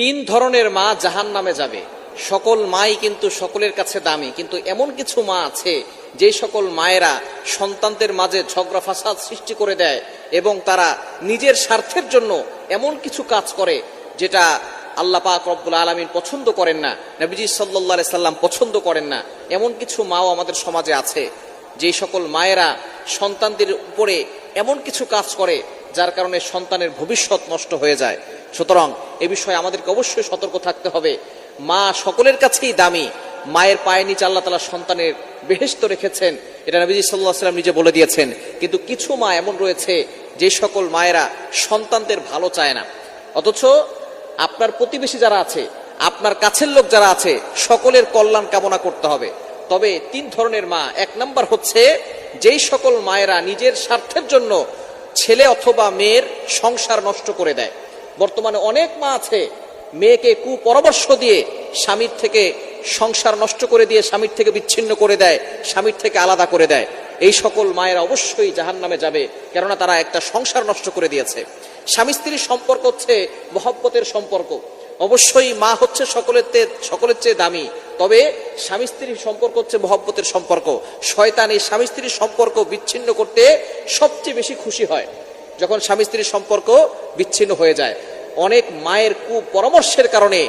তিন ধরনের মা জাহান্নামে যাবে। সকল মাই কিন্তু সকলের কাছে দামি, কিন্তু এমন কিছু মা আছে যে সকল মায়েরা সন্তানদের মাঝে ঝগড়া ফাসাদ সৃষ্টি করে দেয় এবং তারা নিজের স্বার্থের জন্য এমন কিছু কাজ করে যেটা আল্লাহ পাক রব্বুল আলামিন পছন্দ করেন না, নবীজি সাল্লাল্লাহু আলাইহি সাল্লাম পছন্দ করেন না। এমন কিছু মাও আমাদের সমাজে আছে যে সকল মায়েরা সন্তানদের উপরে এমন কিছু কাজ করে যার কারণে সন্তানের ভবিষ্যৎ নষ্ট হয়ে যায়। সুতরাং এ বিষয়ে আমাদেরকে অবশ্যই সতর্ক থাকতে হবে। মা সকলের কাছেই দামি, মায়ের পায়ের নিচে আল্লাহ তাআলা সন্তানের বেহেশত রেখেছেন, এটা নবীজি সাল্লাল্লাহু আলাইহি সাল্লাম নিজে বলে দিয়েছেন। কিন্তু কিছু মা এমন রয়েছে যে সকল মায়েরা সন্তানদের ভালো চায় না, অথচ আপনার প্রতিবেশী যারা আছে, আপনার কাছের লোক যারা আছে, সকলের কল্যাণ কামনা করতে হবে। তবে তিন ধরনের মা, এক নাম্বার হচ্ছে যেই সকল মায়েরা নিজের স্বার্থের জন্য ছেলে অথবা মেয়ের সংসার নষ্ট করে দেয়। বর্তমানে অনেক মা আছে মেয়েকে কুপরামর্শ দিয়ে স্বামীর থেকে সংসার নষ্ট করে দিয়ে স্বামীর থেকে বিচ্ছিন্ন করে দেয়, স্বামীর থেকে আলাদা করে দেয়। এই সকল মায়েরা অবশ্যই জাহান্নামে যাবে, কেননা তারা একটা সংসার নষ্ট করে দিয়েছে। স্বামী স্ত্রীর সম্পর্ক হচ্ছে মহব্বতের সম্পর্ক। অবশ্যই মা হচ্ছে সকলের চেয়ে দামি, তবে স্বামী স্ত্রীর সম্পর্ক হচ্ছে মহব্বতের সম্পর্ক। শয়তান এই স্বামী স্ত্রীর সম্পর্ক বিচ্ছিন্ন করতে সবচেয়ে বেশি খুশি হয় যখন স্বামী স্ত্রীর সম্পর্ক বিচ্ছিন্ন হয়ে যায়। অনেক মায়ের কুপরামর্শের কারণে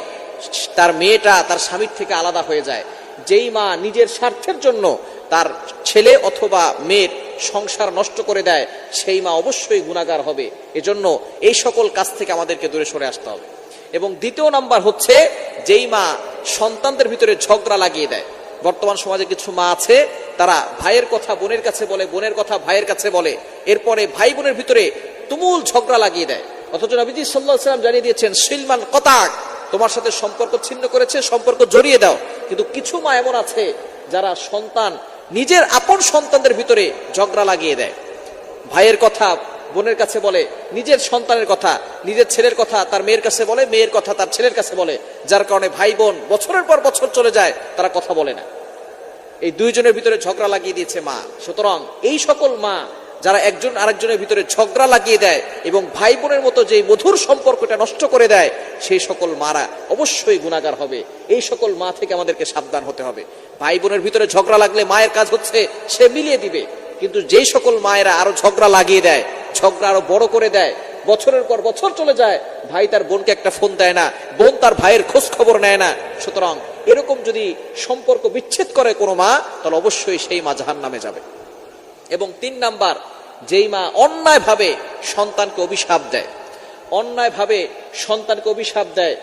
তার মেয়েটা তার স্বামীর থেকে আলাদা হয়ে যায়। যেই মা নিজের স্বার্থের জন্য তার ছেলে অথবা মেয়ের সংসার নষ্ট করে দেয়, সেই মা অবশ্যই গুনাহগার হবে। এজন্য এই সকল কাজ থেকে আমাদেরকে দূরে সরে আসতে হবে। এবং দ্বিতীয় নাম্বার হচ্ছে যেই মা সন্তানদের ভিতরে ঝগড়া লাগিয়ে দেয়। বর্তমান সমাজে কিছু মা আছে, তারা ভাইয়ের কথা বোনের কাছে বলে, বোনের কথা ভাইয়ের কাছে বলে, এরপরে ভাই বোনের ভিতরে তুমুল ঝগড়া লাগিয়ে দেয়। অথচ নবীজি সাল্লাল্লাহু আলাইহি সাল্লাম জানিয়ে দিয়েছেন, সিলমান কতাক, তোমার সাথে সম্পর্ক ছিন্ন করেছে, সম্পর্ক জড়িয়ে দাও। কিন্তু কিছু মা এমন আছে যারা নিজের আপন সন্তানদের ভিতরে ঝগড়া লাগিয়ে দেয়। ভাইয়ের কথা বোনের কাছে বলে, নিজের সন্তানের কথা, নিজের ছেলের কথা তার মেয়ের কাছে বলে, মেয়ের কথা তার ছেলের কাছে বলে, যার কারণে ভাই বোন বছরের পর বছর চলে যায়, তারা কথা বলে না। এই দুইজনের ভিতরে ঝগড়া লাগিয়ে দিয়েছে মা। সুতরাং এই সকল মা যারা একজন আরেকজনের ভিতরে ঝগড়া লাগিয়ে দেয় এবং ভাই বোনের মতো যে মধুর সম্পর্কটা নষ্ট করে দেয়, সেই সকল মারা অবশ্যই গুনাহগার হবে। এই সকল মা থেকে আমাদেরকে সাবধান হতে হবে। ভাই বোনের ভিতরে ঝগড়া লাগলে মায়ের কাজ হচ্ছে সে মিলিয়ে দিবে, কিন্তু যেই সকল মায়েরা আরো ঝগড়া লাগিয়ে দেয়, ঝগড়া আরো বড় করে দেয়, বছরের পর বছর চলে যায়, ভাই তার বোনকে একটা ফোন দেয় না, বোন তার ভাইয়ের খোঁজ খবর নেয় না। সুতরাং এরকম যদি সম্পর্ক বিচ্ছেদ করে কোনো মা, তাহলে অবশ্যই সেই মা জাহান্নামে যাবে। এবং তিন নাম্বার, যেই মা অন্যায়ভাবে সন্তানকে অভিশাপ দেয়, অন্যায়ভাবে সন্তানকে অভিশাপ দেয়,